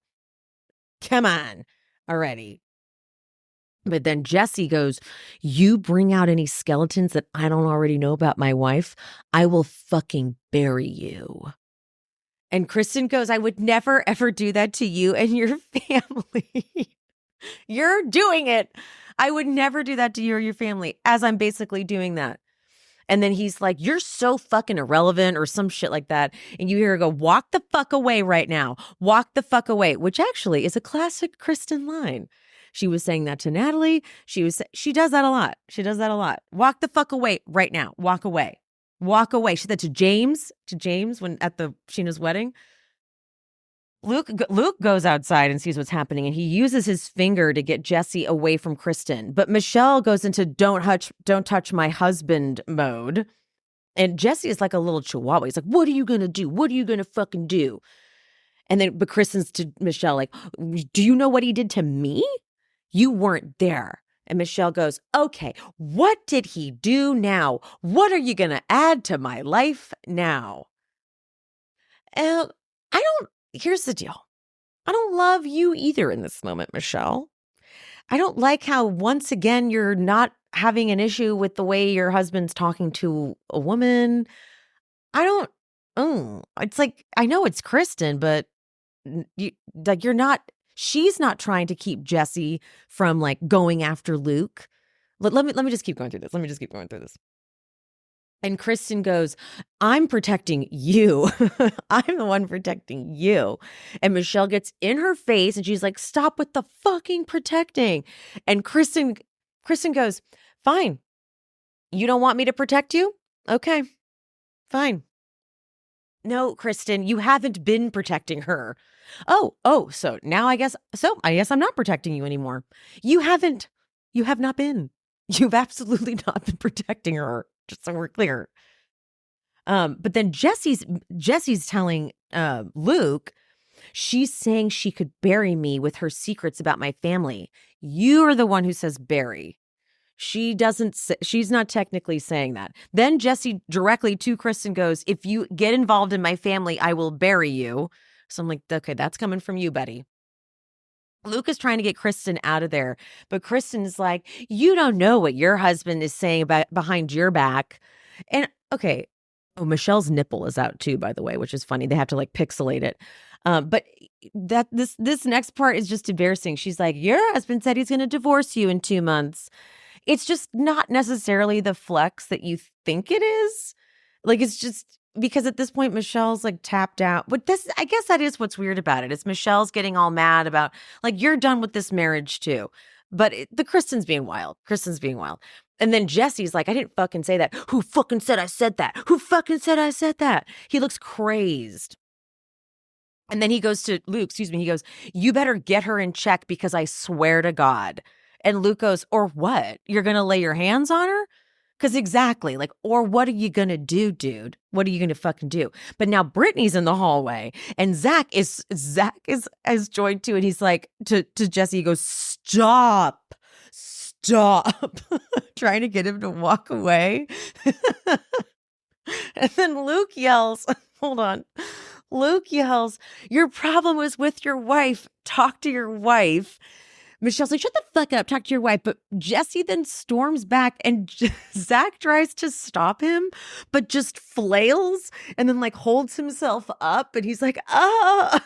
come on already. But then Jesse goes, you bring out any skeletons that I don't already know about my wife, I will fucking bury you. And Kristen goes, I would never, ever do that to you and your family. You're doing it. I would never do that to you or your family, as I'm basically doing that. And then he's like, you're so fucking irrelevant or some shit like that. And you hear her go, walk the fuck away right now. Walk the fuck away, which actually is a classic Kristen line. She was saying that to Natalie. She does that a lot. She does that a lot. Walk the fuck away right now. Walk away. Walk away. She said to James when at Scheana's wedding. Luke goes outside and sees what's happening, and he uses his finger to get Jesse away from Kristen. But Michelle goes into don't touch my husband mode. And Jesse is like a little chihuahua. He's like, what are you going to do? What are you going to fucking do? And then, but Kristen's to Michelle like, do you know what he did to me? You weren't there. And Michelle goes, okay, what did he do now? What are you going to add to my life now? Here's the deal. I don't love you either in this moment, Michelle. I don't like how once again you're not having an issue with the way your husband's talking to a woman. It's like, I know it's Kristen, but she's not trying to keep Jesse from like going after Luke. Let me just keep going through this. And Kristen goes, I'm protecting you. I'm the one protecting you. And Michelle gets in her face and she's like, stop with the fucking protecting. And Kristen goes, fine. You don't want me to protect you? Okay, fine. No, Kristen, you haven't been protecting her. Oh, so now I guess I'm not protecting you anymore. You have not been. You've absolutely not been protecting her. Just so we're clear. But then Jesse's telling Luke, she's saying she could bury me with her secrets about my family. You are the one who says bury. She's not technically saying that. Then Jesse directly to Kristen goes, if you get involved in my family, I will bury you. So I'm like, okay, that's coming from you, buddy. Luke is trying to get Kristen out of there, but Kristen is like, you don't know what your husband is saying about behind your back. And okay, Michelle's nipple is out too, by the way, which is funny. They have to like pixelate it. But this next part is just embarrassing. She's like, your husband said he's going to divorce you in 2 months. It's just not necessarily the flex that you think it is. Like, it's just because at this point, Michelle's like tapped out. But I guess that is what's weird about it. It's Michelle's getting all mad about like, you're done with this marriage too. But Kristen's being wild. And then Jesse's like, I didn't fucking say that. Who fucking said I said that? Who fucking said I said that? He looks crazed. And then he goes to Luke, he goes, you better get her in check because I swear to God. And Luke goes, or what? You're going to lay your hands on her? Because exactly, like, or what are you going to do, dude? What are you going to fucking do? But now Brittany's in the hallway and Zach is joined too. And he's like, to Jesse, he goes, stop, trying to get him to walk away. And then Luke yells, hold on. Luke yells, your problem was with your wife. Talk to your wife. Michelle's like, shut the fuck up, talk to your wife. But Jesse then storms back and Zach tries to stop him, but just flails and then like holds himself up. And he's like, ah.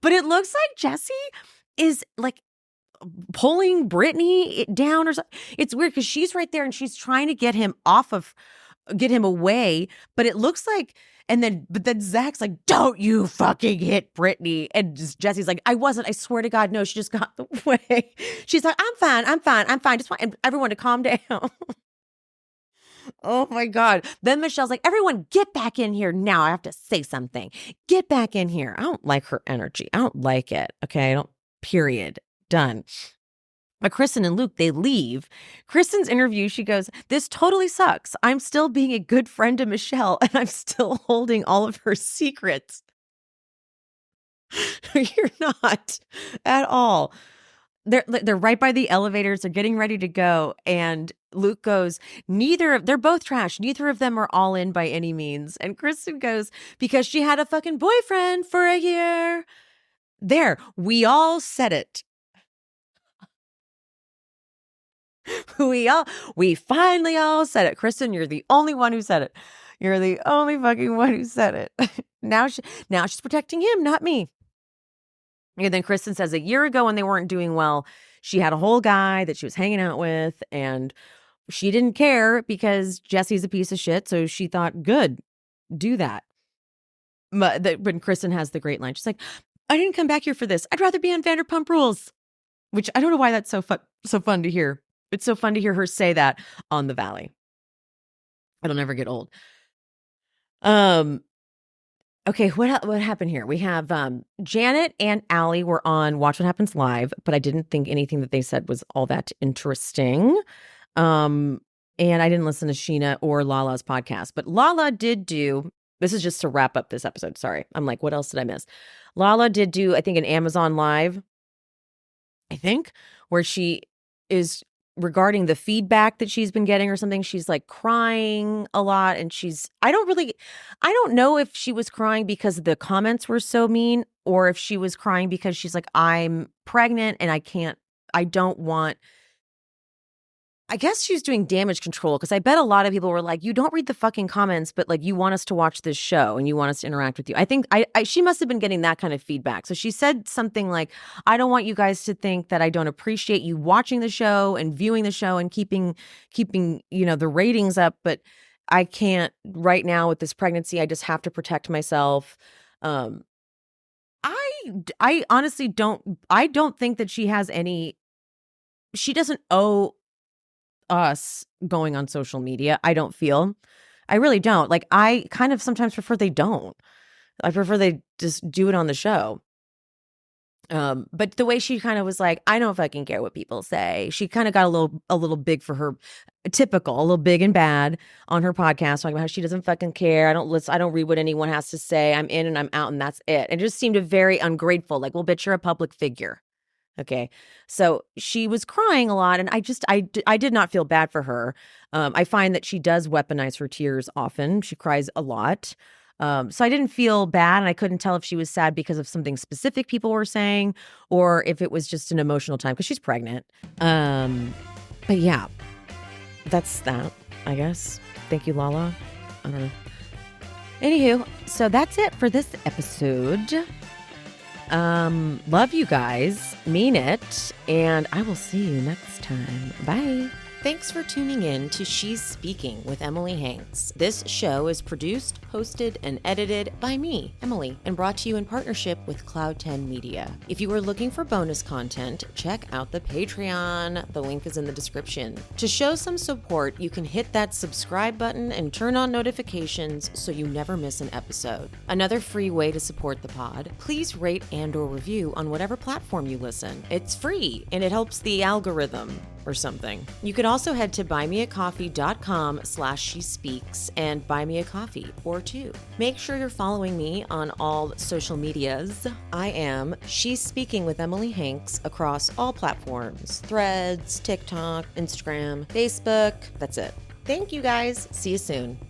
But it looks like Jesse is like pulling Brittany down or something. It's weird because she's right there and she's trying to get him away. But it looks like, but then Zach's like, don't you fucking hit Brittany. And Jesse's like, I wasn't, I swear to God, no, she just got the way. She's like, I'm fine. Just want everyone to calm down. Oh my God. Then Michelle's like, everyone get back in here now. I have to say something. Get back in here. I don't like her energy. I don't like it. Okay. I don't, period. Done. But Kristen and Luke, they leave. Kristen's interview, she goes, this totally sucks. I'm still being a good friend to Michelle and I'm still holding all of her secrets. You're not at all. They're right by the elevators. They're getting ready to go. And Luke goes, they're both trash. Neither of them are all in by any means. And Kristen goes, because she had a fucking boyfriend for a year. There, we all said it. We finally all said it. Kristen, you're the only one who said it. You're the only fucking one who said it. Now she's protecting him, not me. And then Kristen says a year ago when they weren't doing well, she had a whole guy that she was hanging out with and she didn't care because Jesse's a piece of shit. So she thought, good, do that. But when Kristen has the great line, she's like, I didn't come back here for this. I'd rather be on Vanderpump Rules, which I don't know why that's so fun to hear. It's so fun to hear her say that on the Valley. It'll never get old. Okay, what happened here? We have Janet and Allie were on Watch What Happens Live, but I didn't think anything that they said was all that interesting. And I didn't listen to Scheana or Lala's podcast, but Lala did do, this is just to wrap up this episode. Sorry. I'm like, what else did I miss? Lala did do, I think, an Amazon Live, I think, where she is regarding the feedback that she's been getting or something. She's like crying a lot and I don't know if she was crying because the comments were so mean or if she was crying because she's like, I'm pregnant and I guess she's doing damage control because I bet a lot of people were like, you don't read the fucking comments, but like you want us to watch this show and you want us to interact with you. I think she must have been getting that kind of feedback. So she said something like, I don't want you guys to think that I don't appreciate you watching the show and viewing the show and keeping, the ratings up, but I can't right now with this pregnancy. I just have to protect myself. I honestly don't think that she doesn't owe us going on social media. I really don't. Like, I kind of sometimes prefer they don't. I prefer they just do it on the show. But the way she kind of was like, I don't fucking care what people say. She kind of got a little big for her, typical, a little big and bad on her podcast, talking about how she doesn't fucking care. I don't read what anyone has to say. I'm in and I'm out and that's it. And it just seemed very ungrateful. Like, well, bitch, you're a public figure. Okay. So she was crying a lot and I did not feel bad for her. I find that she does weaponize her tears often. She cries a lot. So I didn't feel bad and I couldn't tell if she was sad because of something specific people were saying or if it was just an emotional time because she's pregnant. But yeah, that's that, I guess. Thank you, Lala. I don't know. Anywho, so that's it for this episode. Love you guys, mean it, and I will see you next time. Bye. Thanks for tuning in to She's Speaking with Emily Hanks. This show is produced, hosted, and edited by me, Emily, and brought to you in partnership with Cloud 10 Media. If you are looking for bonus content, check out the Patreon. The link is in the description. To show some support, you can hit that subscribe button and turn on notifications so you never miss an episode. Another free way to support the pod, please rate and/or review on whatever platform you listen. It's free, and it helps the algorithm or something. You could also head to buymeacoffee.com/shespeaks and buy me a coffee or two. Make sure you're following me on all social medias. I am She's Speaking with Emily Hanks across all platforms: Threads, TikTok, Instagram, Facebook. That's it. Thank you guys. See you soon.